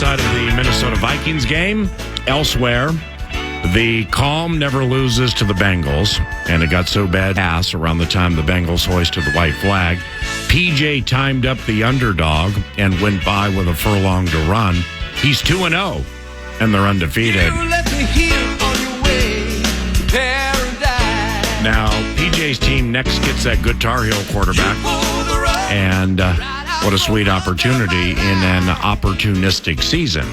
outside of the Minnesota Vikings game. Elsewhere, the calm never loses to the Bengals, and it got so bad around the time the Bengals hoisted the white flag. PJ timed up the underdog and went by with a furlong to run. He's 2-0, and they're undefeated. Now, PJ's team next gets that good Tar Heel quarterback, and what a sweet opportunity in an opportunistic season.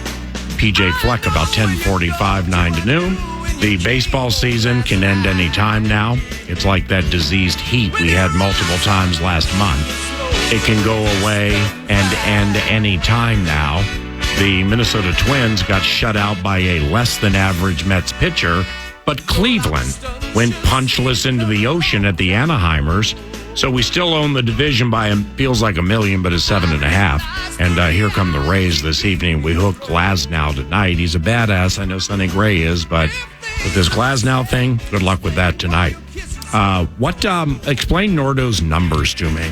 PJ Fleck about 10:45, 9 to noon. The baseball season can end any time now. It's like that diseased heat we had multiple times last month. It can go away and end any time now. The Minnesota Twins got shut out by a less-than-average Mets pitcher, but Cleveland went punchless into the ocean at the Anaheimers. So we still own the division by, feels like $1 million, but it's 7.5. And here come the Rays this evening. We hook Glasnow tonight. He's a badass. I know Sonny Gray is, but with this Glasnow thing, good luck with that tonight. Explain Nordo's numbers to me.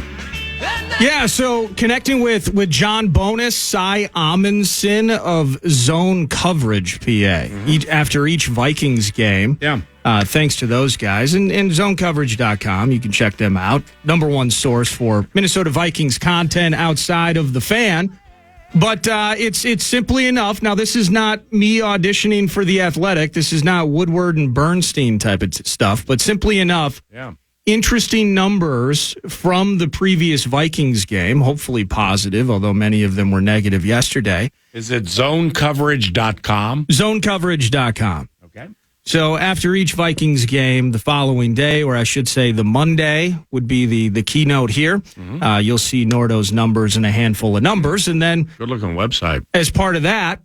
Yeah, so connecting with John Bonus, Cy Amundsen of Zone Coverage, PA, after each Vikings game. Yeah. Thanks to those guys. And zonecoverage.com, you can check them out. Number one source for Minnesota Vikings content outside of the fan. But it's simply enough. Now, this is not me auditioning for The Athletic. This is not Woodward and Bernstein type of stuff. But simply enough, interesting numbers from the previous Vikings game, hopefully positive, although many of them were negative yesterday. Is it zonecoverage.com? Zonecoverage.com. Okay. So after each Vikings game, the following day, or I should say the Monday, would be the keynote here. You'll see Nordo's numbers and a handful of numbers. And then, good-looking website. As part of that,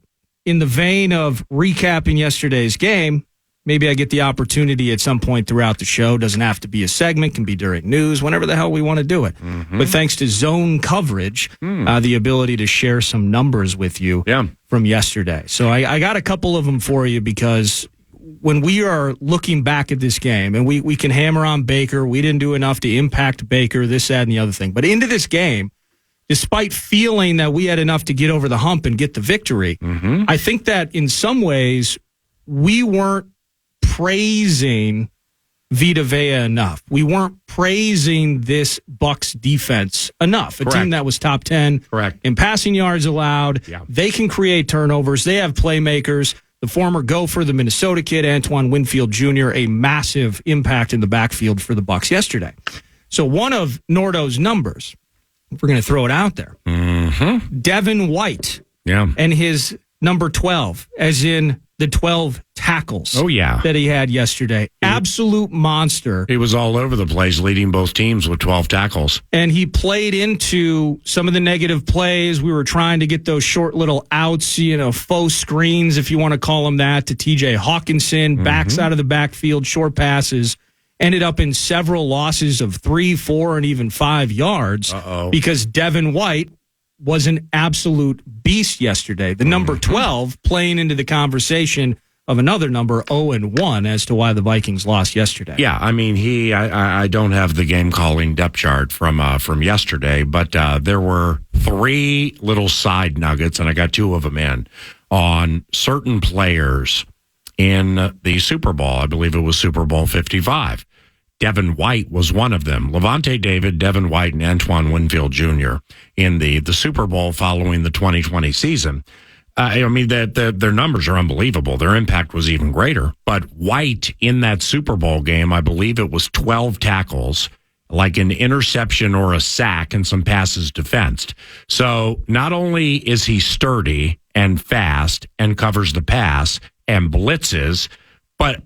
in the vein of recapping yesterday's game, maybe I get the opportunity at some point throughout the show. Doesn't have to be a segment, can be during news, whenever the hell we want to do it. But thanks to Zone Coverage, the ability to share some numbers with you from yesterday. So I got a couple of them for you because when we are looking back at this game, and we can hammer on Baker, we didn't do enough to impact Baker, this, that, and the other thing. But into this game, despite feeling that we had enough to get over the hump and get the victory, I think that in some ways we weren't praising Vita Vea enough. We weren't praising this Bucs defense enough. A team that was top 10 in passing yards allowed. They can create turnovers. They have playmakers. The former Gopher, the Minnesota kid, Antoine Winfield Jr., a massive impact in the backfield for the Bucs yesterday. So one of Nordo's numbers, if we're going to throw it out there, Devin White and his number 12, as in the 12 tackles that he had yesterday. Absolute monster. He was all over the place, leading both teams with 12 tackles. And he played into some of the negative plays. We were trying to get those short little outs, faux screens, if you want to call them that, to TJ Hawkinson, backs out of the backfield, short passes. Ended up in several losses of 3, 4, and even 5 yards because Devin White was an absolute beast yesterday. The number 12 playing into the conversation of another number 0-1 as to why the Vikings lost yesterday. Yeah, I mean, I don't have the game calling depth chart from yesterday, but there were 3 little side nuggets, and I got 2 of them in, on certain players in the Super Bowl. I believe it was Super Bowl 55. Devin White was one of them. Levante David, Devin White, and Antoine Winfield Jr. in the Super Bowl following the 2020 season. I mean, their numbers are unbelievable. Their impact was even greater. But White in that Super Bowl game, I believe it was 12 tackles, like an interception or a sack, and some passes defensed. So not only is he sturdy and fast and covers the pass and blitzes, but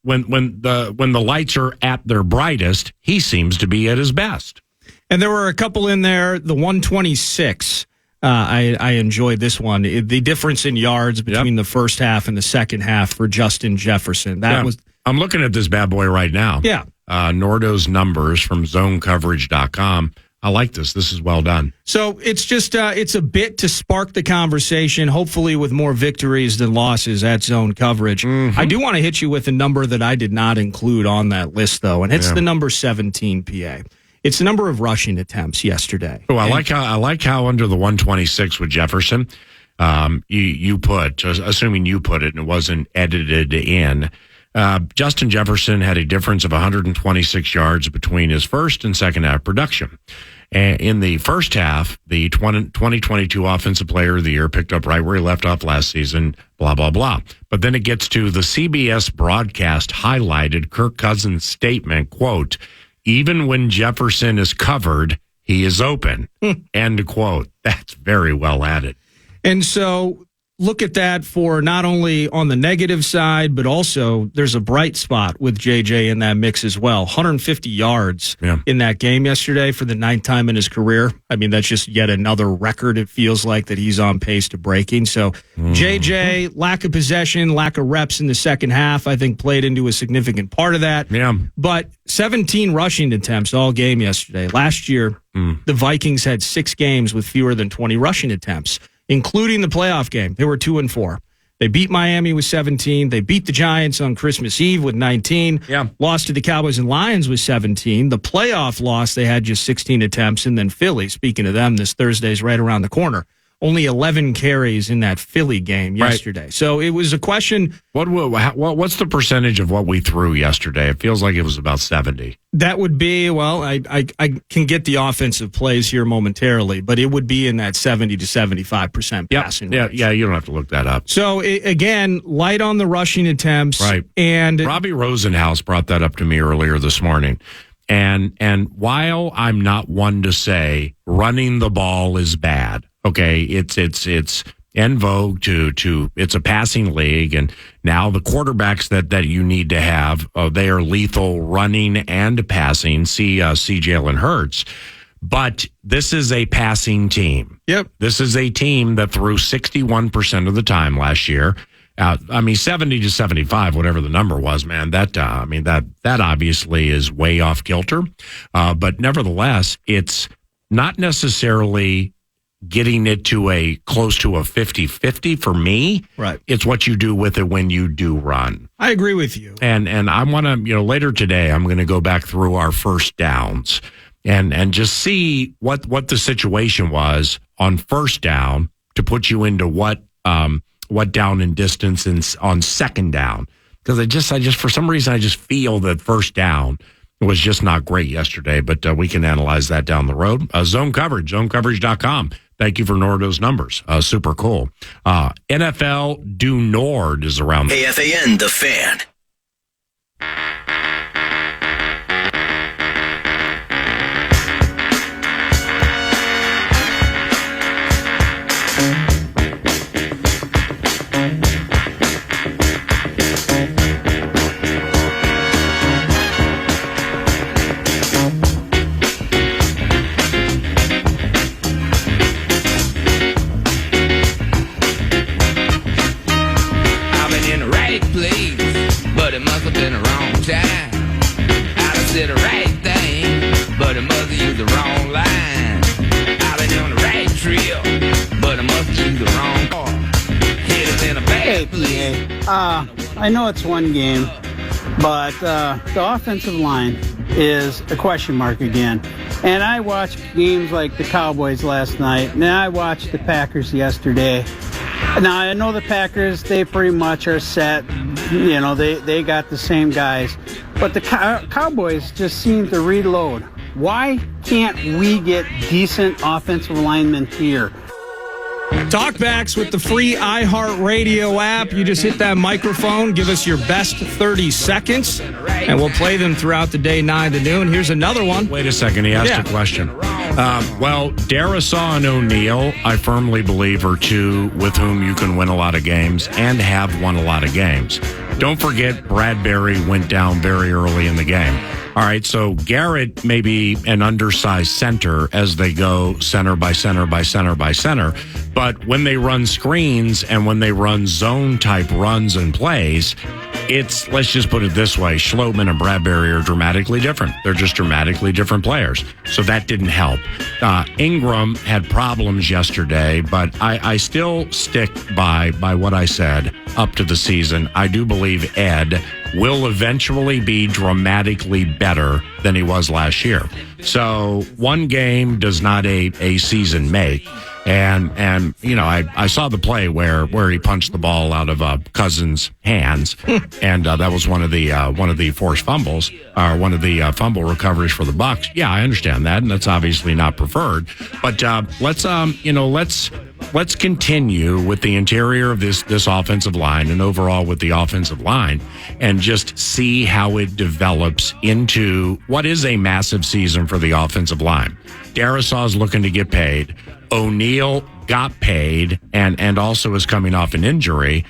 when the lights are at their brightest, he seems to be at his best. And there were a couple in there. The 126, I enjoyed this one. The difference in yards between the first half and the second half for Justin Jefferson. I'm looking at this bad boy right now. Yeah. Nordo's numbers from zonecoverage.com. I like this. This is well done. So it's just it's a bit to spark the conversation, hopefully with more victories than losses at Zone Coverage. I do want to hit you with a number that I did not include on that list, though, and it's the number 17, PA. It's the number of rushing attempts yesterday. Oh, I like how under the 126 with Jefferson, you put, assuming you put it and it wasn't edited in, Justin Jefferson had a difference of 126 yards between his first and second half production. And in the first half, the 2022 Offensive Player of the Year picked up right where he left off last season, blah, blah, blah. But then it gets to the CBS broadcast highlighted Kirk Cousins' statement, quote, "Even when Jefferson is covered, he is open," end quote. That's very well added. And so look at that for not only on the negative side, but also there's a bright spot with JJ in that mix as well. 150 yards in that game yesterday for the 9th time in his career. I mean, that's just yet another record it feels like that he's on pace to breaking. So JJ, lack of possession, lack of reps in the second half, I think played into a significant part of that. Yeah. But 17 rushing attempts all game yesterday. Last year, the Vikings had 6 games with fewer than 20 rushing attempts, including the playoff game. They were 2-4. They beat Miami with 17. They beat the Giants on Christmas Eve with 19. Yeah. Lost to the Cowboys and Lions with 17. The playoff loss, they had just 16 attempts. And then Philly, speaking of them, this Thursday's right around the corner. Only 11 carries in that Philly game yesterday. Right. So it was a question. What's the percentage of what we threw yesterday? It feels like it was about 70. That would be, well, I can get the offensive plays here momentarily, but it would be in that 70 to 75% passing range. Yeah, you don't have to look that up. So, again, light on the rushing attempts. Right. And Robbie Rosenhaus brought that up to me earlier this morning. And while I'm not one to say running the ball is bad, okay, it's en vogue to it's a passing league, and now the quarterbacks that you need to have, they are lethal running and passing. See Jalen Hurts. But this is a passing team. Yep. This is a team that threw 61% of the time last year. 70 to 75, whatever the number was, man, that obviously is way off kilter. But nevertheless, it's not necessarily getting it to a close to a 50-50 for me. Right. It's what you do with it when you do run. I agree with you. And I want to, later today, I'm going to go back through our first downs and just see what the situation was on first down to put you into what down and distance on second down. Because I just for some reason, I just feel that first down was just not great yesterday, but we can analyze that down the road. Zone coverage, zonecoverage.com. Thank you for Nordo's numbers. Super cool. NFL Du Nord is around. KFAN, The Fan. I know it's one game, but the offensive line is a question mark again. And I watched games like the Cowboys last night, and I watched the Packers yesterday. Now, I know the Packers, they pretty much are set. They got the same guys. But the Cowboys just seem to reload. Why can't we get decent offensive linemen here? Talkbacks with the free iHeartRadio app. You just hit that microphone, give us your best 30 seconds, and we'll play them throughout the day, 9 to noon. Here's another one. Wait a second. He asked a question. Darisaw and O'Neal, I firmly believe, are two with whom you can win a lot of games and have won a lot of games. Don't forget, Bradbury went down very early in the game. All right, so Garrett may be an undersized center as they go center by center by center by center. But when they run screens and when they run zone-type runs and plays, it's, let's just put it this way, Schlottman and Bradbury are dramatically different. They're just dramatically different players. So that didn't help. Ingram had problems yesterday, but I still stick by what I said up to the season. I do believe Ed will eventually be dramatically better than he was last year. So one game does not a season make. And I saw the play where he punched the ball out of Cousins' hands, and that was one of the forced fumbles, or one of the fumble recoveries for the Bucs. Yeah, I understand that, and that's obviously not preferred. But let's continue with the interior of this offensive line and overall with the offensive line, and just see how it develops into what is a massive season for the offensive line. Darrisaw's looking to get paid. O'Neal got paid and also is coming off an injury.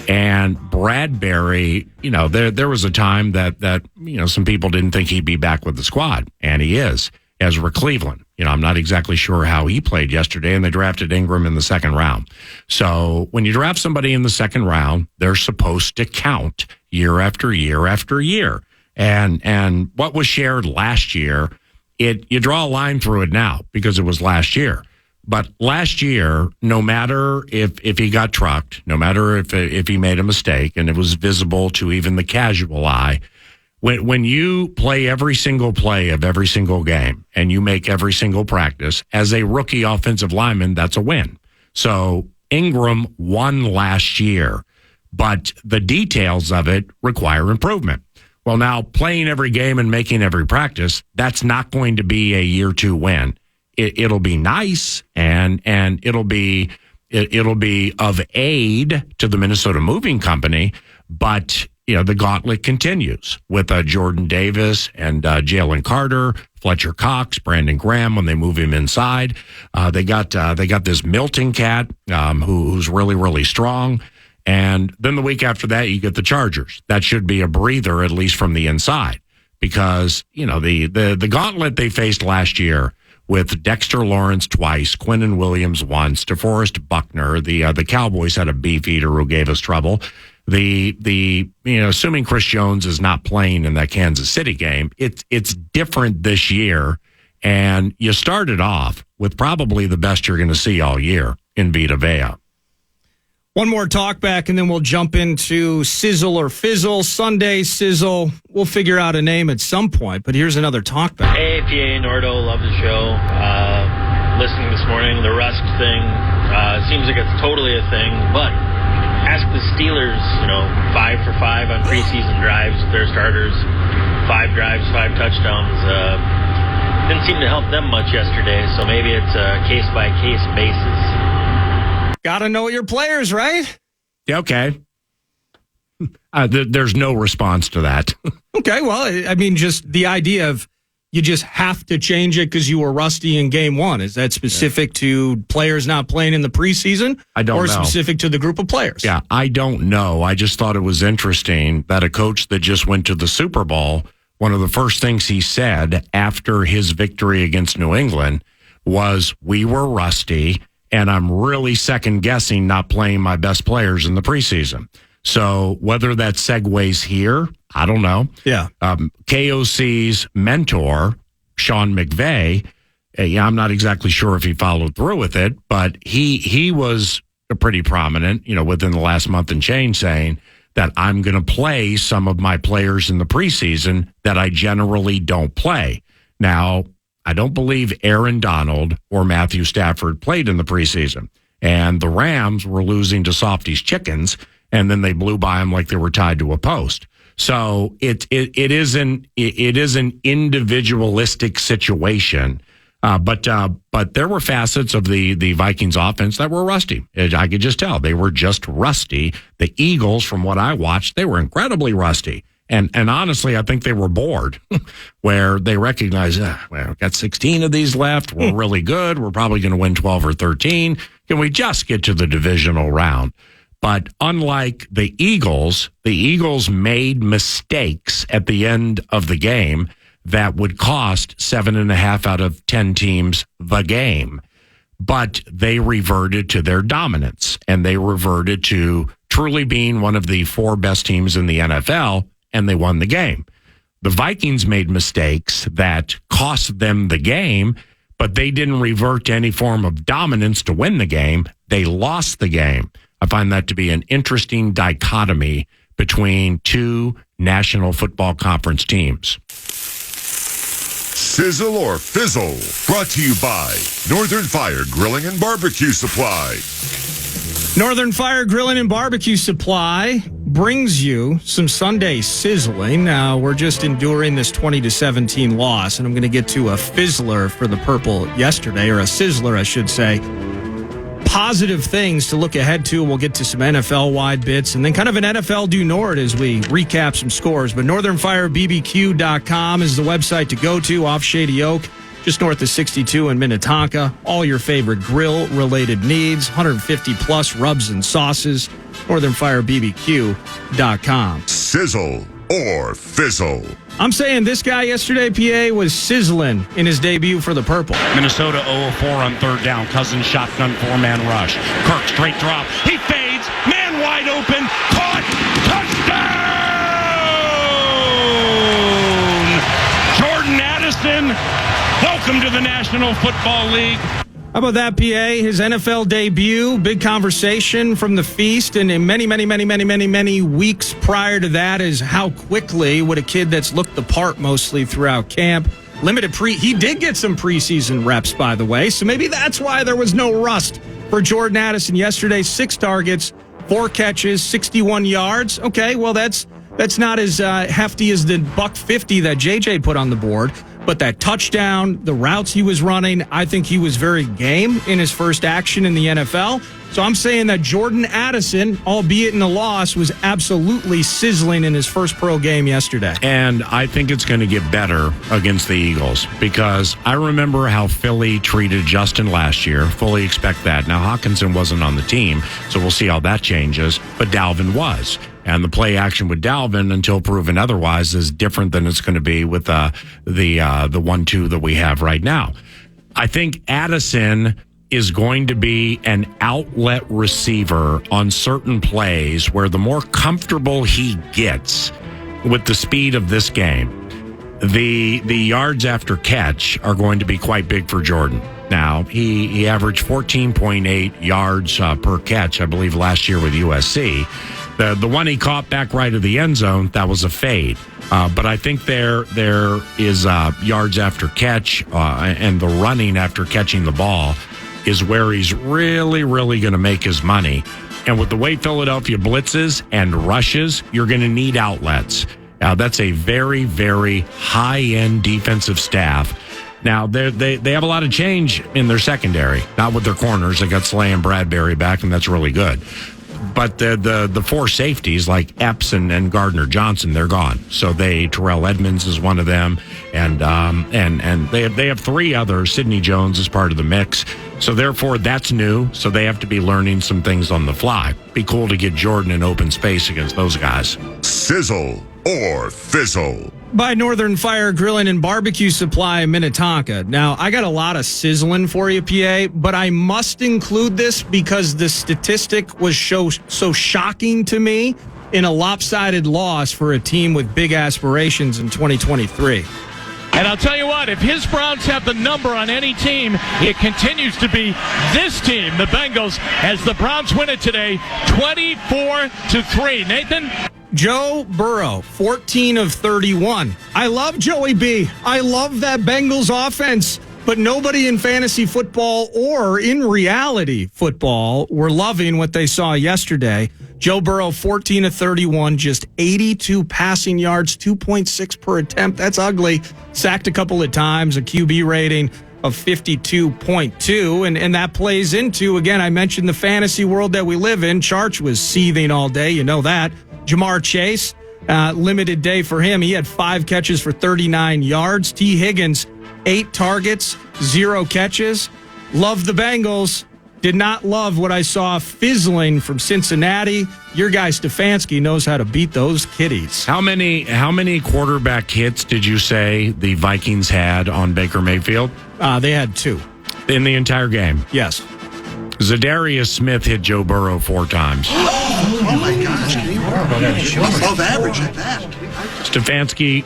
And Bradbury, there was a time that some people didn't think he'd be back with the squad, and he is, as were Cleveland. I'm not exactly sure how he played yesterday, and they drafted Ingram in the second round. So when you draft somebody in the second round, they're supposed to count year after year after year. And what was shared last year, you draw a line through it now because it was last year. But last year, no matter if he got trucked, no matter if he made a mistake, and it was visible to even the casual eye, when you play every single play of every single game and you make every single practice, as a rookie offensive lineman, that's a win. So Ingram won last year, but the details of it require improvement. Well, now playing every game and making every practice, that's not going to be a year two win. It'll be nice and it'll be of aid to the Minnesota Moving Company, but the gauntlet continues with Jordan Davis and Jalen Carter, Fletcher Cox, Brandon Graham when they move him inside. They got this Milton cat who's really, really strong. And then the week after that, you get the Chargers. That should be a breather, at least from the inside, because the gauntlet they faced last year with Dexter Lawrence twice, Quinnen Williams once, DeForest Buckner. The Cowboys had a beefeater who gave us trouble. Assuming Chris Jones is not playing in that Kansas City game, it's different this year. And you started off with probably the best you're going to see all year in Vita Vea. One more talk back, and then we'll jump into Sizzle or Fizzle. Sunday, Sizzle. We'll figure out a name at some point, but here's another talk back. Hey, PA Nordo, love the show. Listening this morning, the rust thing seems like it's totally a thing, but ask the Steelers, 5 for 5 on preseason drives with their starters, 5 drives, 5 touchdowns. Didn't seem to help them much yesterday, so maybe it's a case-by-case basis. Got to know your players, right? Yeah, okay. There's no response to that. Okay, well, I mean, just the idea of you just have to change it because you were rusty in game one. Is that specific to players not playing in the preseason? I don't know. Or specific to the group of players? Yeah, I don't know. I just thought it was interesting that a coach that just went to the Super Bowl, one of the first things he said after his victory against New England was, we were rusty, and I'm really second-guessing not playing my best players in the preseason. So whether that segues here, I don't know. Yeah. KOC's mentor, Sean McVay, I'm not exactly sure if he followed through with it, but he was pretty prominent, within the last month and change, saying that I'm going to play some of my players in the preseason that I generally don't play. Now, I don't believe Aaron Donald or Matthew Stafford played in the preseason, and the Rams were losing to Softy's Chickens, and then they blew by them like they were tied to a post. So it is an individualistic situation, but there were facets of the Vikings offense that were rusty. I could just tell they were just rusty. The Eagles, from what I watched, they were incredibly rusty. And honestly, I think they were bored, where they recognized, we've got 16 of these left. We're really good. We're probably going to win 12 or 13. Can we just get to the divisional round? But unlike the Eagles made mistakes at the end of the game that would cost 7.5 out of 10 teams the game. But they reverted to their dominance, and they reverted to truly being one of the 4 best teams in the NFL, and they won the game. The Vikings made mistakes that cost them the game, but they didn't revert to any form of dominance to win the game. They lost the game. I find that to be an interesting dichotomy between 2 National Football Conference teams. Sizzle or Fizzle, brought to you by Northern Fire Grilling and Barbecue Supply. Northern Fire Grilling and Barbecue Supply brings you some Sunday sizzling. Now, we're just enduring this 20-17 loss, and I'm going to get to a fizzler for the Purple yesterday, or a sizzler, I should say. Positive things to look ahead to. We'll get to some NFL-wide bits, and then kind of an NFL due north as we recap some scores. But NorthernFireBBQ.com is the website to go to, off Shady Oak, just north of 62 in Minnetonka. All your favorite grill-related needs, 150-plus rubs and sauces, NorthernFireBBQ.com. Sizzle or Fizzle. I'm saying this guy yesterday, PA, was sizzling in his debut for the Purple. Minnesota 0-4 on third down. Cousins shotgun four-man rush. Kirk straight drop. He fades. Man wide open. Caught. Touchdown! Jordan Addison, welcome to the National Football League. How about that, PA? His NFL debut, big conversation from the feast, and in many weeks prior to that is how quickly would a kid that's looked the part mostly throughout camp, he did get some preseason reps, by the way, so maybe that's why there was no rust for Jordan Addison yesterday. 6 targets, 4 catches, 61 yards. Okay, well, that's not as hefty as the $150 that JJ put on the board. But that touchdown, the routes he was running, I think he was very game in his first action in the NFL. So I'm saying that Jordan Addison, albeit in a loss, was absolutely sizzling in his first pro game yesterday. And I think it's going to get better against the Eagles because I remember how Philly treated Justin last year. Fully expect that. Now, Hawkinson wasn't on the team, so we'll see how that changes. But Dalvin was. And the play action with Dalvin, until proven otherwise, is different than it's going to be with the 1-2 that we have right now. I think Addison is going to be an outlet receiver on certain plays where the more comfortable he gets with the speed of this game, the yards after catch are going to be quite big for Jordan. Now, he averaged 14.8 yards per catch, I believe, last year with USC. The one he caught back right of the end zone, that was a fade. But I think there is yards after catch and the running after catching the ball is where he's really going to make his money. And with the way Philadelphia blitzes and rushes, you're going to need outlets. Now, that's a very high-end defensive staff. Now, they have a lot of change in their secondary, not with their corners. They got Slay and Bradbury back, and that's really good. But the 4 safeties like Epps and Gardner Johnson, they're gone. So Terrell Edmonds is one of them, and they have 3 others. Sidney Jones is part of the mix. So therefore, that's new. So they have to be learning some things on the fly. Be cool to get Jordan in open space against those guys. Sizzle or Fizzle. By Northern Fire Grilling and Barbecue Supply in Minnetonka. Now, I got a lot of sizzling for you, PA, but I must include this because the statistic was so shocking to me in a lopsided loss for a team with big aspirations in 2023. And I'll tell you what, if his Browns have the number on any team, it continues to be this team, the Bengals, as the Browns win it today, 24-3. Nathan? Joe Burrow, 14 of 31. I love Joey B. I love that Bengals offense, but nobody in fantasy football or in reality football were loving what they saw yesterday. Joe Burrow, 14 of 31, just 82 passing yards, 2.6 per attempt. That's ugly. Sacked a couple of times, a QB rating of 52.2, and that plays into, again, I mentioned the fantasy world that we live in. Charch was seething all day, you know that. Jamar Chase, limited day for him. He had 5 catches for 39 yards. T. Higgins, 8 targets, 0 catches. Love the Bengals. Did not love what I saw fizzling from Cincinnati. Your guy Stefanski knows how to beat those kiddies. How many quarterback hits did you say the Vikings had on Baker Mayfield? They had 2. In the entire game? Yes. Zadarius Smith hit Joe Burrow 4 times. Oh my gosh. Above average at that. Stefanski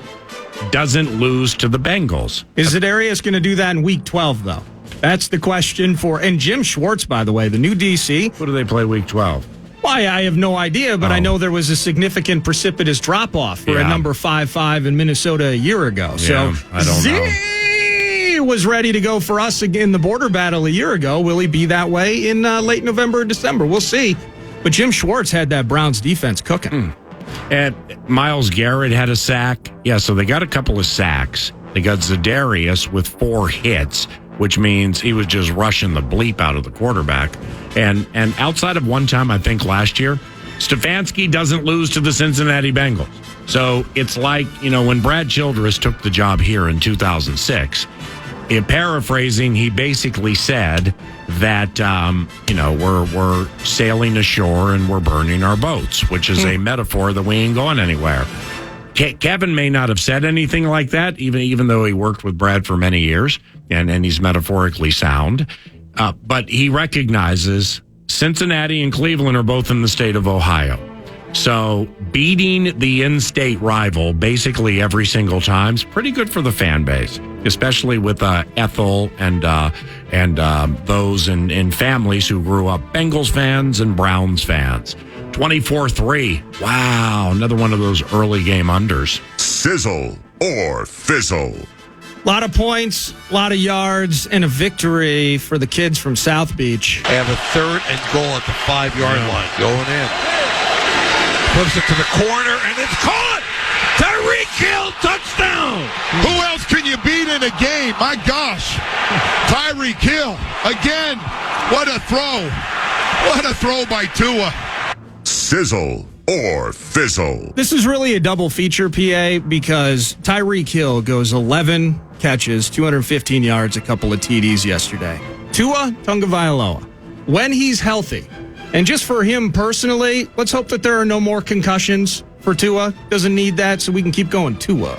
doesn't lose to the Bengals. Is Zadarius going to do that in week 12, though? That's the question and Jim Schwartz, by the way, the new DC. Who do they play week 12? Why, I have no idea, but I know there was a significant precipitous drop-off for a number 5-5 in Minnesota a year ago. Yeah, so I don't know. was ready to go for us in the border battle a year ago. Will he be that way in late November or December? We'll see. But Jim Schwartz had that Browns defense cooking. And Myles Garrett had a sack. Yeah, so they got a couple of sacks. They got Zadarius with 4 hits, which means he was just rushing the bleep out of the quarterback. And outside of one time, I think last year, Stefanski doesn't lose to the Cincinnati Bengals. So it's like, when Brad Childress took the job here in 2006, in paraphrasing, he basically said that, we're sailing ashore and we're burning our boats, which is a metaphor that we ain't going anywhere. Kevin may not have said anything like that, even though he worked with Brad for many years, and he's metaphorically sound. But he recognizes Cincinnati and Cleveland are both in the state of Ohio. So beating the in-state rival basically every single time is pretty good for the fan base, especially with Ethel and those in families who grew up Bengals fans and Browns fans. 24-3. Wow, another one of those early game unders. Sizzle or fizzle. A lot of points, a lot of yards, and a victory for the kids from South Beach. They have a 3rd and goal at the 5-yard line. Going in. Flips it to the corner, and it's caught! Tyreek Hill, touchdown! Who else can you beat in a game? My gosh. Tyreek Hill, again. What a throw. What a throw by Tua. Sizzle or fizzle. This is really a double feature, PA, because Tyreek Hill goes 11 catches, 215 yards, a couple of TDs yesterday. Tua Tagovailoa, when he's healthy, and just for him personally, let's hope that there are no more concussions for Tua. Doesn't need that, so we can keep going. Tua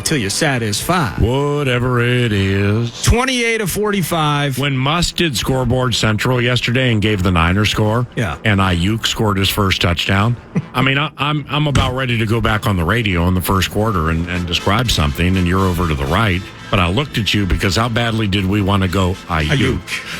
till you're satisfied. Whatever it is. 28 of 45. When Musk did Scoreboard Central yesterday and gave the Niners score, and Ayuk scored his first touchdown, I mean, I'm about ready to go back on the radio in the first quarter and describe something, and you're over to the right. But I looked at you because how badly did we want to go Ayuk?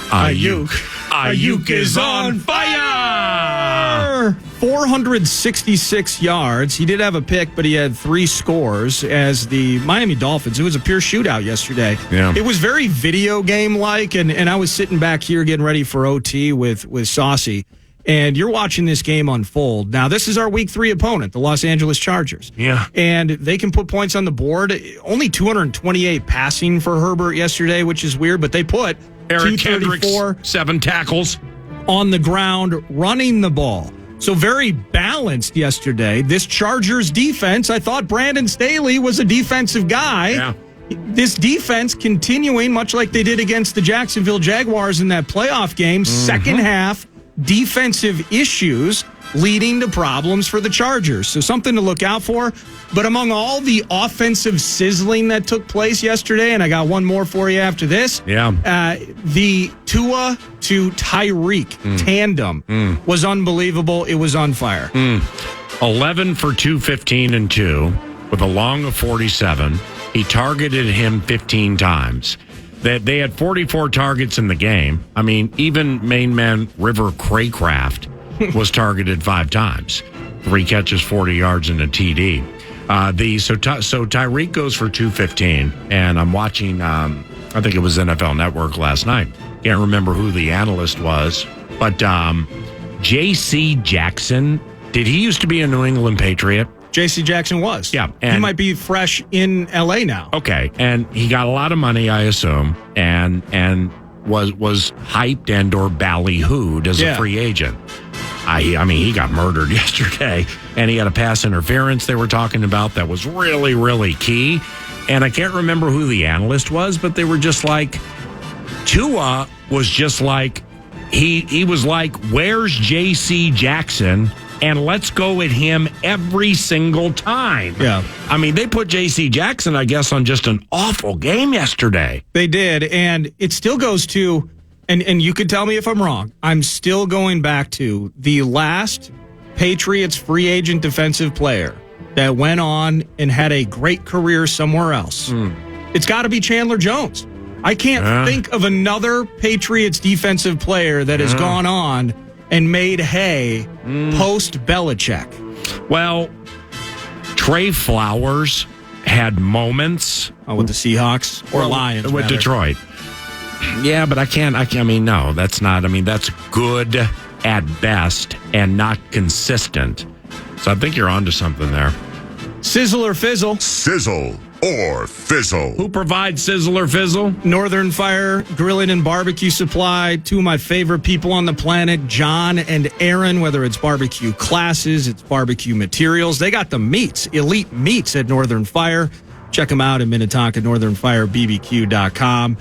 Ayuk is on fire! 466 yards. He did have a pick, but he had 3 scores as the Miami Dolphins. It was a pure shootout yesterday. Yeah. It was very video game-like, and I was sitting back here getting ready for OT with Saucy, and you're watching this game unfold. Now, this is our Week 3 opponent, the Los Angeles Chargers. Yeah. And they can put points on the board. Only 228 passing for Herbert yesterday, which is weird, but they put Eric 234 Kendricks, 7 tackles on the ground running the ball. So very balanced yesterday. This Chargers defense, I thought Brandon Staley was a defensive guy. Yeah. This defense continuing, much like they did against the Jacksonville Jaguars in that playoff game, second half defensive issues leading to problems for the Chargers. So something to look out for. But among all the offensive sizzling that took place yesterday, and I got one more for you after this, the Tua to Tyreek tandem was unbelievable. It was on fire. 11 for 215 and 2 with a long of 47. He targeted him 15 times. They had 44 targets in the game. I mean, even main man River Craycraft was targeted 5 times. 3 catches, 40 yards, and a TD. So Tyreek goes for 215, and I'm watching, I think it was NFL Network last night. Can't remember who the analyst was, but J.C. Jackson, did he used to be a New England Patriot? J.C. Jackson was. Yeah. He might be fresh in L.A. now. Okay. And he got a lot of money, I assume, and was hyped and or ballyhooed as a free agent. I mean, he got murdered yesterday, and he had a pass interference they were talking about that was really, really key. And I can't remember who the analyst was, but they were just like, Tua was just like, he was like, where's J.C. Jackson? And let's go at him every single time. Yeah. I mean, they put J.C. Jackson, I guess, on just an awful game yesterday. They did. And it still goes to, and you could tell me if I'm wrong, I'm still going back to the last Patriots free agent defensive player that went on and had a great career somewhere else. It's got to be Chandler Jones. I can't think of another Patriots defensive player that has gone on and made hay post-Belichick. Well, Trey Flowers had moments. With the Seahawks or Lions? With rather. Detroit. Yeah, but I can't. I mean, no, that's not. I mean, that's good at best and not consistent. So I think you're onto something there. Sizzle or Fizzle? Sizzle or Fizzle. Who provides Sizzle or Fizzle? Northern Fire Grilling and Barbecue Supply. Two of my favorite people on the planet, John and Aaron, whether it's barbecue classes, it's barbecue materials. They got the meats, elite meats at Northern Fire. Check them out at Minnetonka, northernfirebbq.com.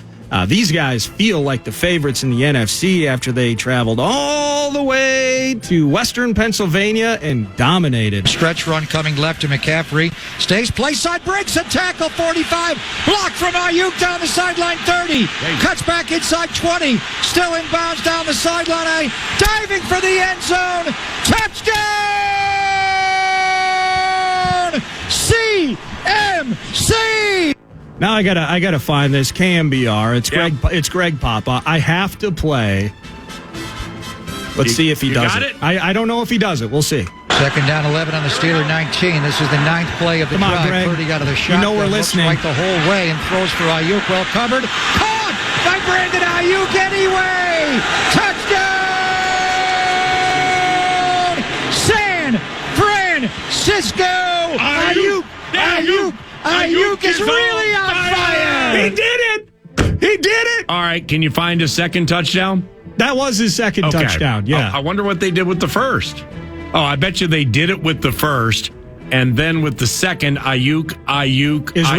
These guys feel like the favorites in the NFC after they traveled all the way to Western Pennsylvania and dominated. Stretch run coming left to McCaffrey. Stays play side, breaks a tackle, 45. Blocked from Ayuk down the sideline, 30. Cuts back inside 20. Still inbounds down the sideline. Diving for the end zone. Touchdown! CMC! Now I gotta find this KMBR. It's Greg Papa. I have to play. Let's see if he does it. I don't know if he does it. We'll see. Second down 11 on the Steeler 19. This is the 9th play of the drive. Greg. Purdy out of the shotgun. You know we're listening. Looks right the whole way and throws for Ayuk. Well covered. Caught by Brandon Ayuk anyway. Touchdown! San Francisco. Ayuk is really on fire. He did it. All right, can you find a second touchdown? That was his second touchdown. Yeah. I wonder what they did with the first. Oh, I bet you they did it with the first, and then with the second, Ayuk is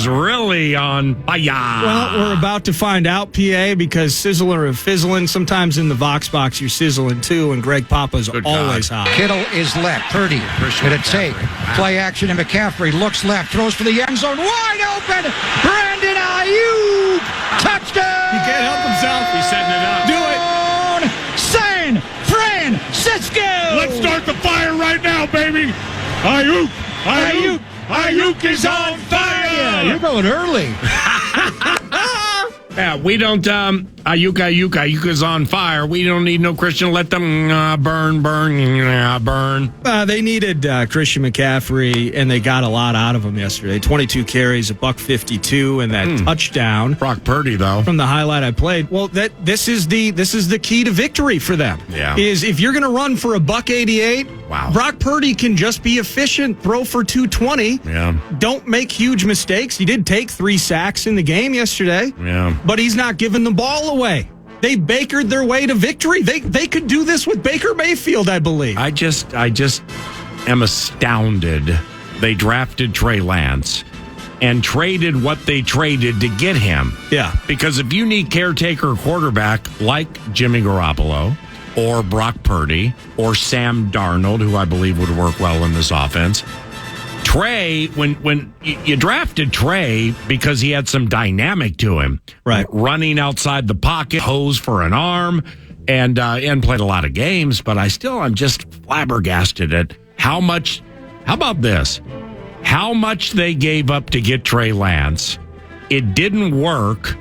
really on fire. Well, we're about to find out, PA, because Sizzler and Fizzlin, sometimes in the Vox box, you're sizzling too, and Greg Papa's always hot. Kittle is left. Purdy going to take. Play action, and McCaffrey looks left, throws for the end zone. Wide open. Brandon Ayuk. Touchdown. He can't help himself. He's setting it up. Do it. San Francisco. Let's start the fire right now, baby. Ayuk is on fire. You're going early. Yeah, we don't. Ayuk is on fire. We don't need no Christian. Let them burn. They needed Christian McCaffrey, and they got a lot out of him yesterday. 22 carries, $152, and that touchdown. Brock Purdy, though, from the highlight I played. Well, this is the key to victory for them. Yeah, is if you're going to run for $188. Wow. Brock Purdy can just be efficient, throw for 220. Yeah. Don't make huge mistakes. He did take 3 sacks in the game yesterday. Yeah. But he's not giving the ball away. They bakered their way to victory. They could do this with Baker Mayfield, I believe. I just am astounded. They drafted Trey Lance and traded what they traded to get him. Yeah. Because if you need caretaker quarterback like Jimmy Garoppolo or Brock Purdy or Sam Darnold, who I believe would work well in this offense, Trey, when you drafted Trey because he had some dynamic to him, right? Running outside the pocket, hose for an arm, and played a lot of games. But I'm just flabbergasted at how much. How about this? How much they gave up to get Trey Lance. It didn't work.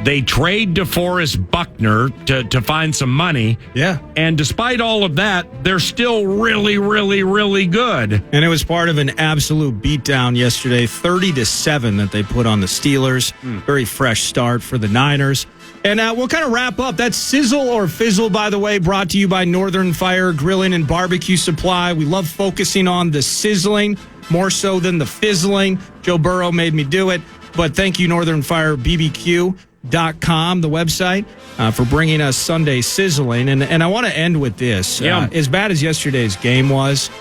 They trade DeForest Buckner to find some money. Yeah. And despite all of that, they're still really, really, really good. And it was part of an absolute beatdown yesterday, 30-7 that they put on the Steelers. Very fresh start for the Niners. And we'll kind of wrap up. That's Sizzle or Fizzle, by the way, brought to you by Northern Fire Grilling and Barbecue Supply. We love focusing on the sizzling more so than the fizzling. Joe Burrow made me do it. But thank you, Northern Fire BBQ.com, the website, for bringing us Sunday sizzling. And I want to end with this. Yeah. As bad as yesterday's game was,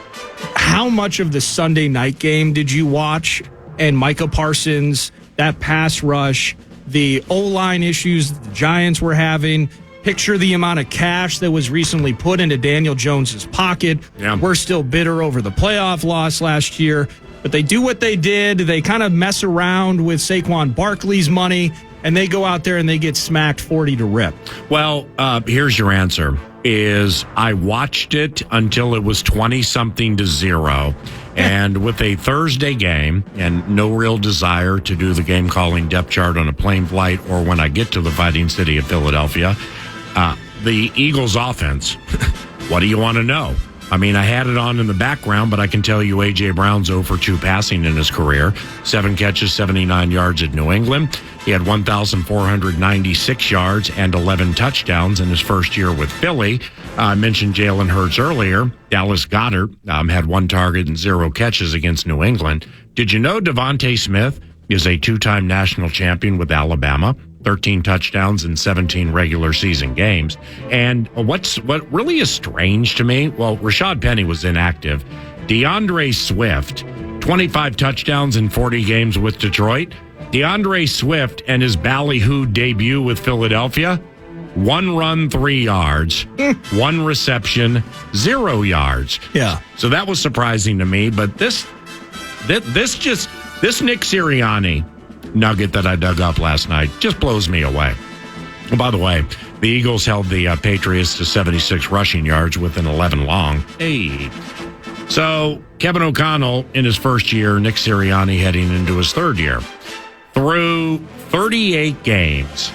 how much of the Sunday night game did you watch? And Micah Parsons, that pass rush, the O-line issues the Giants were having, picture the amount of cash that was recently put into Daniel Jones's pocket. Yeah. We're still bitter over the playoff loss last year, but they do what they did. They kind of mess around with Saquon Barkley's money, and they go out there and they get smacked 40 to rip. Well, here's your answer. Is I watched it until it was 20-something to 0. And with a Thursday game and no real desire to do the game calling depth chart on a plane flight or when I get to the Fighting City of Philadelphia, the Eagles offense, what do you want to know? I mean, I had it on in the background, but I can tell you A.J. Brown's 0 for 2 passing in his career. 7 catches, 79 yards at New England. He had 1,496 yards and 11 touchdowns in his first year with Philly. I mentioned Jalen Hurts earlier. Dallas Goedert had 1 target and 0 catches against New England. Did you know Devontae Smith is a 2-time national champion with Alabama? 13 touchdowns in 17 regular season games. And what really is strange to me, well, Rashad Penny was inactive. DeAndre Swift, 25 touchdowns in 40 games with Detroit. DeAndre Swift and his ballyhoo debut with Philadelphia, 1 run, 3 yards, 1 reception, 0 yards. Yeah. So that was surprising to me, but this Nick Sirianni nugget that I dug up last night just blows me away. Oh, by the way, the Eagles held the Patriots to 76 rushing yards with an 11 long. Hey. So Kevin O'Connell in his first year, Nick Sirianni heading into his third year. Through 38 games,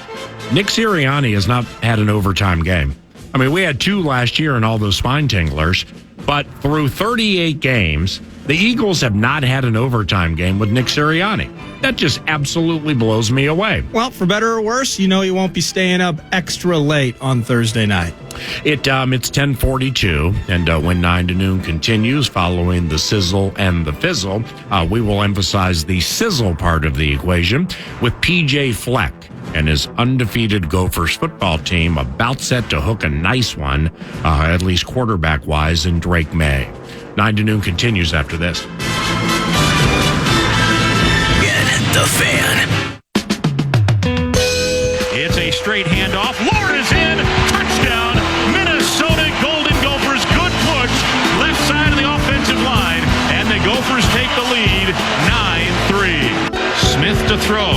Nick Sirianni has not had an overtime game. I mean, we had 2 last year and all those spine tinglers, but through 38 games, the Eagles have not had an overtime game with Nick Sirianni. That just absolutely blows me away. Well, for better or worse, you know you won't be staying up extra late on Thursday night. It's 10:42, and when 9 to noon continues, following the sizzle and the fizzle, we will emphasize the sizzle part of the equation with PJ Fleck and his undefeated Gophers football team about set to hook a nice one, at least quarterback-wise, in Drake May. 9 to noon continues after this. The Fan. It's a straight handoff. Lord is in. Touchdown. Minnesota Golden Gophers. Good push. Left side of the offensive line. And the Gophers take the lead. 9-3. Smith to throw.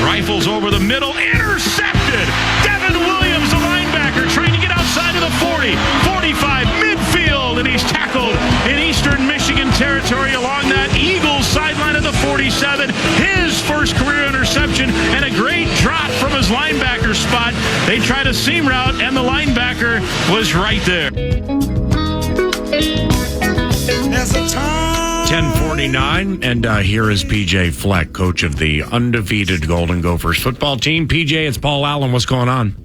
Rifles over the middle. Intercepted. Devin Williams, the linebacker, trying to get outside of the 40. 45 midfield. And he's tackled in Eastern Michigan territory along that Eagles sideline of the 47. His first career interception and a great drop from his linebacker spot. They tried a seam route and the linebacker was right there. 10:49, and here is PJ Fleck, coach of the undefeated Golden Gophers football team. PJ, it's Paul Allen. What's going on?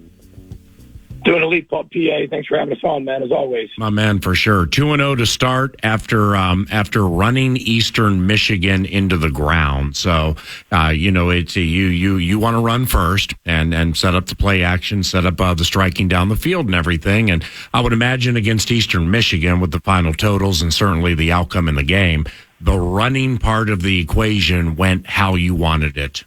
Doing elite, PA. Thanks for having us on, man, as always. My man, for sure. 2-0 to start after running Eastern Michigan into the ground. So, it's you want to run first and set up the play action, set up the striking down the field and everything. And I would imagine against Eastern Michigan with the final totals and certainly the outcome in the game, the running part of the equation went how you wanted it.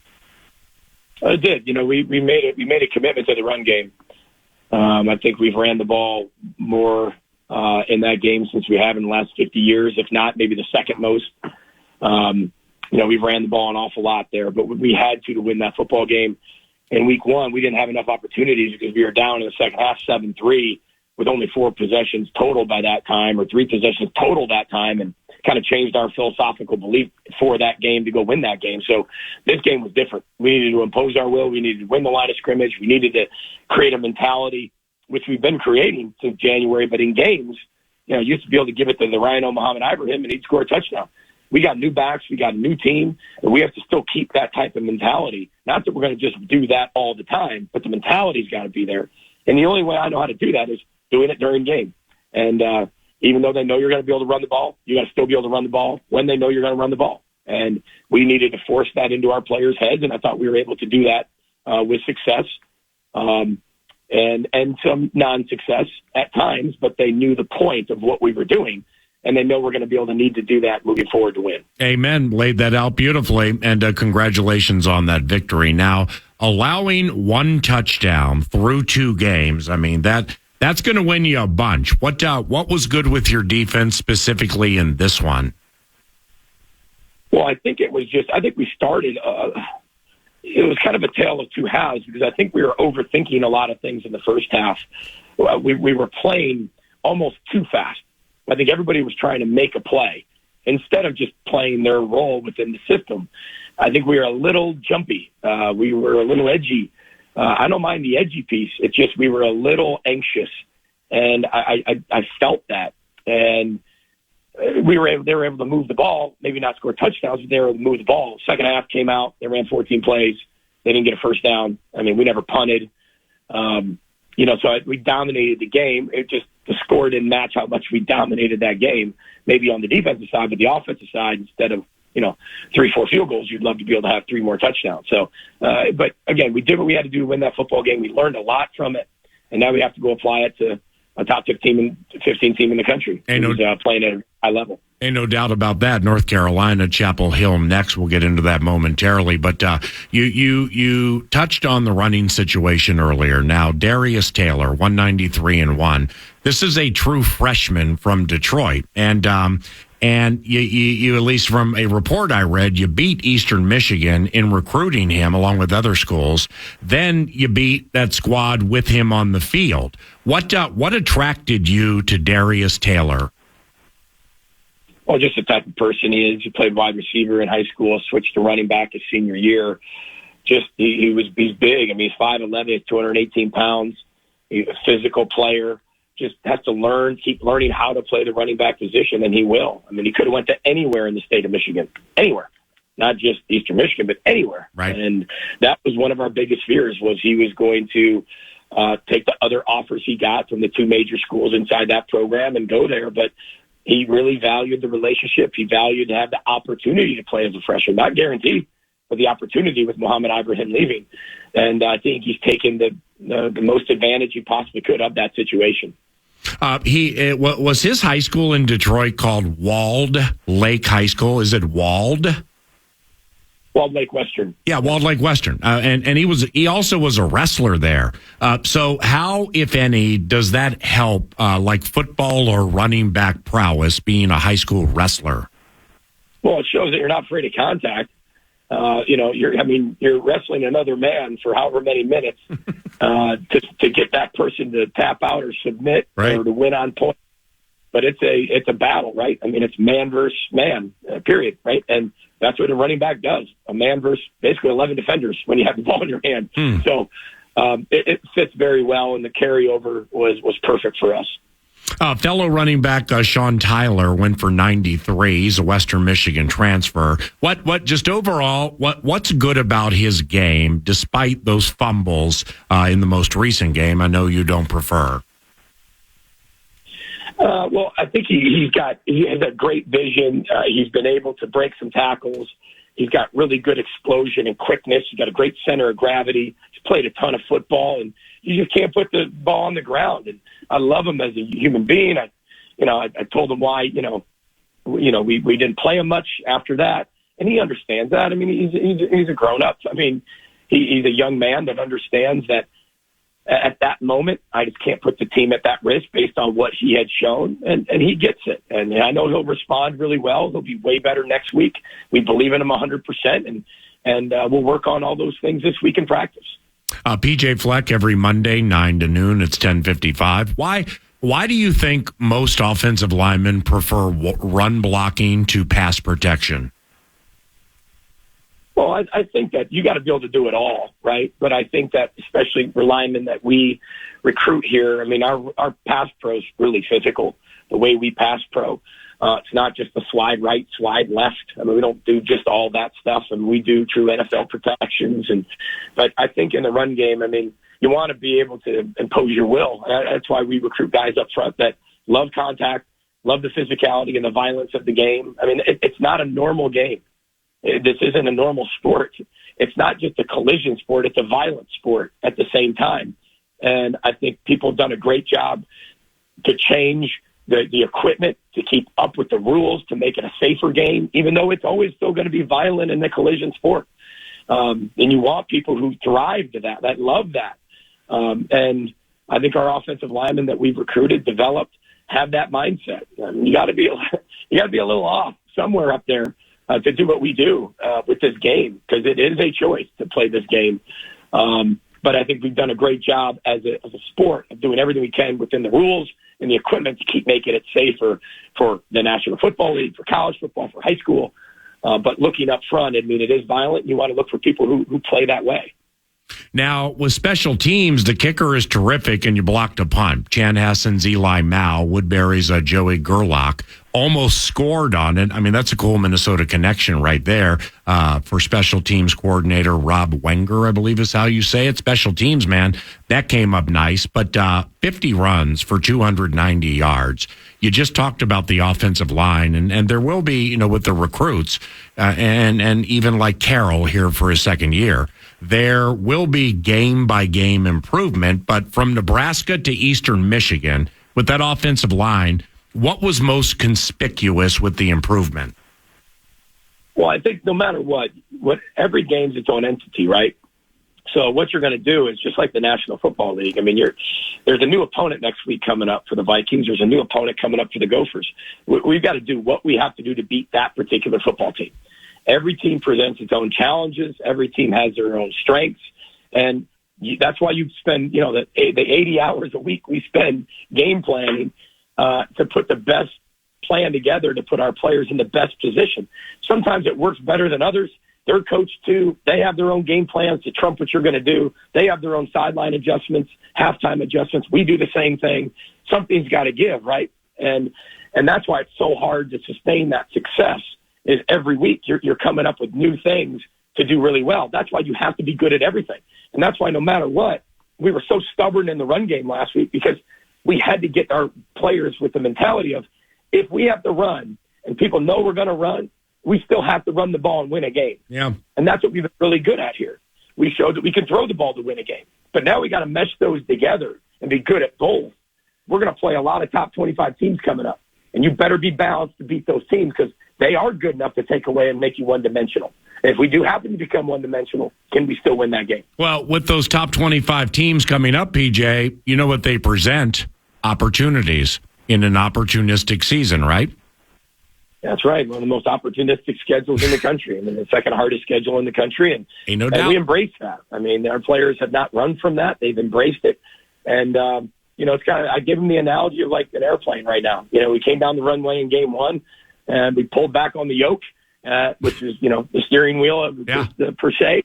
It did. We made a commitment to the run game. I think we've ran the ball more in that game since we have in the last 50 years, if not maybe the second most. We've ran the ball an awful lot there, but we had to win that football game. In week 1, we didn't have enough opportunities because we were down in the second half 7-3 with only 4 possessions total by that time, or 3 possessions total that time, and kind of changed our philosophical belief for that game to go win that game. So this game was different. We needed to impose our will. We needed to win the line of scrimmage. We needed to create a mentality, which we've been creating since January. But in games, you used to be able to give it to the Rhino Muhammad Ibrahim and he'd score a touchdown. We got new backs. We got a new team. And we have to still keep that type of mentality. Not that we're going to just do that all the time, but the mentality's got to be there. And the only way I know how to do that is doing it during game. And, even though they know you're going to be able to run the ball, you got to still be able to run the ball when they know you're going to run the ball. And we needed to force that into our players' heads, and I thought we were able to do that with success and some non-success at times, but they knew the point of what we were doing, and they know we're going to be able to need to do that moving forward to win. Amen. Laid that out beautifully, and congratulations on that victory. Now, allowing 1 touchdown through 2 games, I mean, that's going to win you a bunch. What was good with your defense specifically in this one? Well, I think we started, it was kind of a tale of 2 halves because I think we were overthinking a lot of things in the first half. We were playing almost too fast. I think everybody was trying to make a play instead of just playing their role within the system. I think we were a little jumpy. We were a little edgy. I don't mind the edgy piece. It's just we were a little anxious, and I felt that. and they were able to move the ball, maybe not score touchdowns, but they were able to move the ball. Second half came out, they ran 14 plays, they didn't get a first down. I mean, we never punted. So we dominated the game. It just, the score didn't match how much we dominated that game. Maybe on the defensive side, but the offensive side, instead of 3-4 field goals, you'd love to be able to have 3 more touchdowns. So, but again, we did what we had to do to win that football game. We learned a lot from it, and now we have to go apply it to a top 15 team in the country who's playing at a high level. Ain't no doubt about that. North Carolina, Chapel Hill next. We'll get into that momentarily. But you touched on the running situation earlier. Now, Darius Taylor, 193-1. This is a true freshman from Detroit. And you, at least from a report I read, you beat Eastern Michigan in recruiting him along with other schools. Then you beat that squad with him on the field. What attracted you to Darius Taylor? Well, just the type of person he is. He played wide receiver in high school, switched to running back his senior year. He's big. I mean, he's 5'11", he's 218 pounds. He's a physical player. Just has to keep learning how to play the running back position, and he will. I mean, he could have went to anywhere in the state of Michigan, anywhere, not just Eastern Michigan, but anywhere. Right. And that was one of our biggest fears, was he was going to take the other offers he got from the 2 major schools inside that program and go there. But he really valued the relationship. He valued to have the opportunity to play as a freshman, not guaranteed, but the opportunity with Muhammad Ibrahim leaving. And I think he's taken the most advantage he possibly could of that situation. Was his high school in Detroit called Walled Lake High School? Is it Walled? Walled Lake Western. Yeah, Walled Lake Western. And he also was a wrestler there. So how, if any, does that help like football or running back prowess being a high school wrestler? Well, it shows that you're not afraid of contact. You're wrestling another man for however many minutes to get that person to tap out or submit, right, or to win on point. But it's a battle, right? I mean, it's man versus man, period, right? And that's what a running back does. A man versus basically 11 defenders when you have the ball in your hand. So it fits very well, and the carryover was perfect for us. Fellow running back Sean Tyler went for 93. He's a Western Michigan transfer. What's good about his game, despite those fumbles in the most recent game? I know you don't prefer. Well, I think he has a great vision. He's been able to break some tackles. He's got really good explosion and quickness. He's got a great center of gravity. He's played a ton of football, and you just can't put the ball on the ground. And I love him as a human being. I told him why, we didn't play him much after that, and he understands that. I mean, he's a grown up. I mean, he's a young man that understands that at that moment, I just can't put the team at that risk based on what he had shown, and he gets it. And I know he'll respond really well. He'll be way better next week. We believe in him 100%, and we'll work on all those things this week in practice. PJ Fleck every Monday, 9 to noon. It's 10:55. Why do you think most offensive linemen prefer run blocking to pass protection? Well, I think that you got to be able to do it all, right? But I think that especially for linemen that we recruit here, I mean, our pass pro is really physical, the way we pass pro. It's not just the slide right, slide left. I mean, we don't do just all that stuff, and we do true NFL protections. But I think in the run game, I mean, you want to be able to impose your will. That's why we recruit guys up front that love contact, love the physicality and the violence of the game. I mean, it's not a normal game. This isn't a normal sport. It's not just a collision sport. It's a violent sport at the same time. And I think people have done a great job to change the equipment to keep up with the rules, to make it a safer game, even though it's always still going to be violent in the collision sport. And you want people who thrive to that love that. And I think our offensive linemen that we've recruited, developed, have that mindset. You got to be a little off somewhere up there to do what we do with this game, because it is a choice to play this game. But I think we've done a great job as a sport of doing everything we can within the rules and the equipment to keep making it safer for the National Football League, for college football, for high school. But looking up front, I mean, it is violent. You want to look for people who play that way. Now, with special teams, the kicker is terrific, and you blocked a punt. Chanhassen's Eli Mao, Woodbury's Joey Gerlach almost scored on it. I mean, that's a cool Minnesota connection right there for special teams coordinator Rob Wenger, I believe is how you say it. Special teams, man, that came up nice. But 50 runs for 290 yards. You just talked about the offensive line, and there will be, with the recruits, and even like Carroll here for his second year, there will be game-by-game improvement. But from Nebraska to Eastern Michigan, with that offensive line, what was most conspicuous with the improvement? Well, I think no matter what every game's its own entity, right? So what you're going to do is just like the National Football League. I mean, there's a new opponent next week coming up for the Vikings. There's a new opponent coming up for the Gophers. We've got to do what we have to do to beat that particular football team. Every team presents its own challenges. Every team has their own strengths. And that's why you spend, the 80 hours a week we spend game planning to put the best plan together to put our players in the best position. Sometimes it works better than others. They're coached too. They have their own game plans to trump what you're going to do. They have their own sideline adjustments, halftime adjustments. We do the same thing. Something's got to give, right? And that's why it's so hard to sustain that success. Is every week you're coming up with new things to do really well. That's why you have to be good at everything. And that's why no matter what, we were so stubborn in the run game last week because we had to get our players with the mentality of if we have to run and people know we're going to run, we still have to run the ball and win a game. Yeah. And that's what we've been really good at here. We showed that we can throw the ball to win a game. But now we got to mesh those together and be good at both. We're going to play a lot of top 25 teams coming up. And you better be balanced to beat those teams because they are good enough to take away and make you one-dimensional. If we do happen to become one-dimensional, can we still win that game? Well, with those top 25 teams coming up, PJ, you know what they present? Opportunities in an opportunistic season, right? That's right. One of the most opportunistic schedules in the country. I mean, the second hardest schedule in the country. And, Ain't no doubt. We embrace that. I mean, our players have not run from that. They've embraced it. And, it's kind of, I give them the analogy of like an airplane right now. We came down the runway in game one and we pulled back on the yoke, which is, the steering wheel per se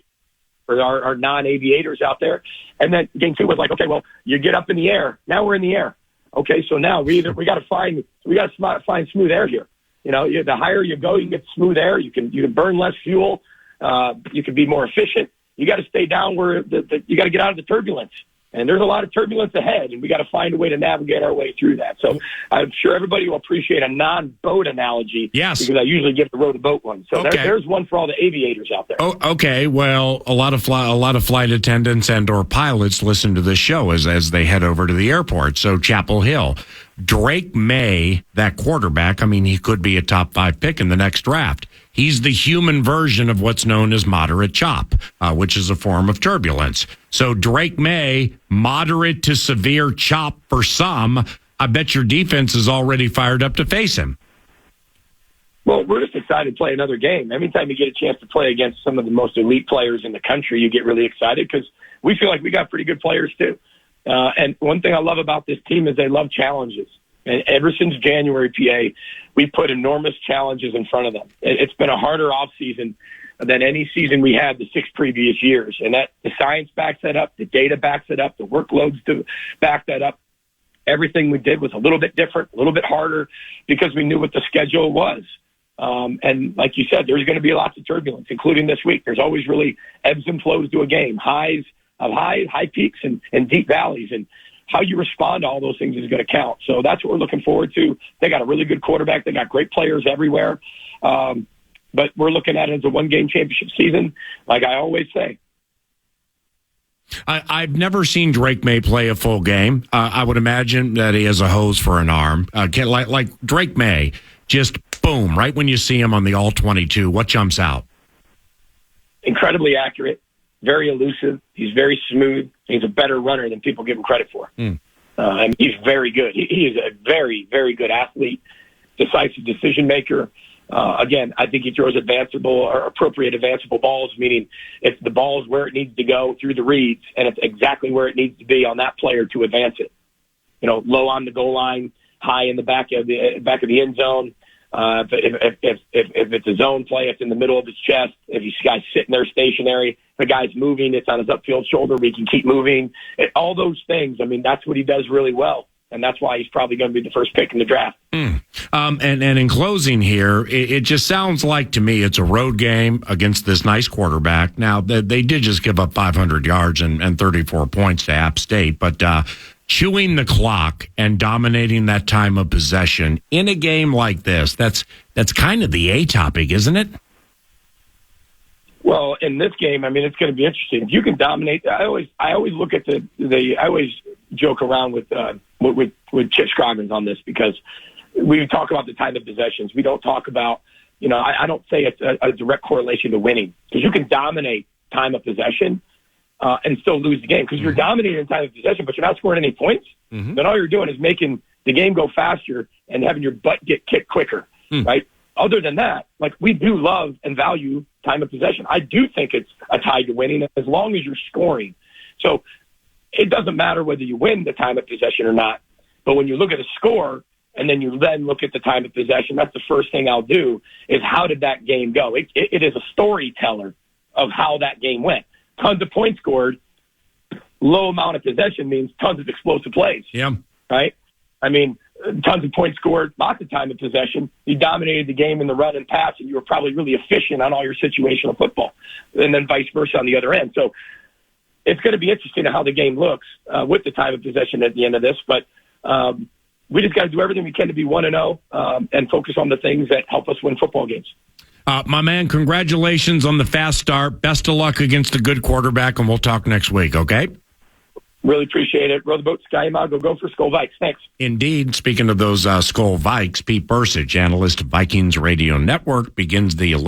for our non-aviators out there. And then game two was like, okay, well, you get up in the air. Now we're in the air. Okay, so now we got to find smooth air here. The higher you go, you get smooth air. You can burn less fuel. You can be more efficient. You got to stay down where you got to get out of the turbulence. And there's a lot of turbulence ahead, and we got to find a way to navigate our way through that. So I'm sure everybody will appreciate a non-boat analogy. Yes. Because I usually give the row the boat one. So okay. there's one for all the aviators out there. Oh, okay. Well, a lot of flight attendants and or pilots listen to this show as they head over to the airport. So Chapel Hill, Drake May, that quarterback. I mean, he could be a top 5 pick in the next draft. He's the human version of what's known as moderate chop, which is a form of turbulence. So Drake May, moderate to severe chop for some. I bet your defense is already fired up to face him. Well, we're just excited to play another game. Anytime you get a chance to play against some of the most elite players in the country, you get really excited because we feel like we got pretty good players too. And one thing I love about this team is they love challenges. And ever since January, PA, we put enormous challenges in front of them. It's been a harder offseason than any season we had the 6 previous years. And that the science backs that up, the data backs it up, the workloads to back that up. Everything we did was a little bit different, a little bit harder because we knew what the schedule was. And like you said, there's going to be lots of turbulence, including this week. There's always really ebbs and flows to a game, high peaks and deep valleys. And how you respond to all those things is going to count. So that's what we're looking forward to. They got a really good quarterback. They got great players everywhere. But we're looking at it as a one-game championship season, like I always say. I've never seen Drake May play a full game. I would imagine that he has a hose for an arm. Like Drake May, just boom, right when you see him on the All-22, what jumps out? Incredibly accurate, very elusive. He's very smooth. He's a better runner than people give him credit for. And he's very good. He is a very, very good athlete, decisive decision maker. Again, I think he throws appropriate advanceable balls, meaning if the ball is where it needs to go through the reads, and it's exactly where it needs to be on that player to advance it. Low on the goal line, high in the back of the end zone. If it's a zone play, it's in the middle of his chest. If he's guys sitting there stationary, the guy's moving, it's on his upfield shoulder, we can keep moving. All those things, I mean, that's what he does really well. And that's why he's probably going to be the first pick in the draft. And in closing here, it just sounds like to me it's a road game against this nice quarterback. Now, they did just give up 500 yards and 34 points to App State, but chewing the clock and dominating that time of possession in a game like this, that's kind of the A topic, isn't it? Well, in this game, I mean, it's going to be interesting. If you can dominate, I always look at I always joke around with Chip Scroggins on this, because we talk about the time of possessions. We don't talk about, I don't say it's a direct correlation to winning, because you can dominate time of possession and still lose the game, because you're dominating in time of possession, but you're not scoring any points. Then all you're doing is making the game go faster and having your butt get kicked quicker, right? Other than that, like, we do love and value time of possession. I do think it's a tie to winning as long as you're scoring. So it doesn't matter whether you win the time of possession or not. But when you look at a score and then you then look at the time of possession, that's the first thing I'll do is, how did that game go? It is a storyteller of how that game went. Tons of points scored, low amount of possession means tons of explosive plays. Yeah. Right? I mean, tons of points scored, lots of time of possession. You dominated the game in the run and pass, and you were probably really efficient on all your situational football, and then vice versa on the other end. So it's going to be interesting how the game looks with the time of possession at the end of this. But we just got to do everything we can to be 1-0 and focus on the things that help us win football games. My man, congratulations on the fast start. Best of luck against a good quarterback, and we'll talk next week, okay? Really appreciate it. Row the boat, Sky Go Gophers, Skull Vikes. Thanks. Indeed. Speaking of those Skull Vikes, Pete Bursich, analyst of Vikings Radio Network, begins the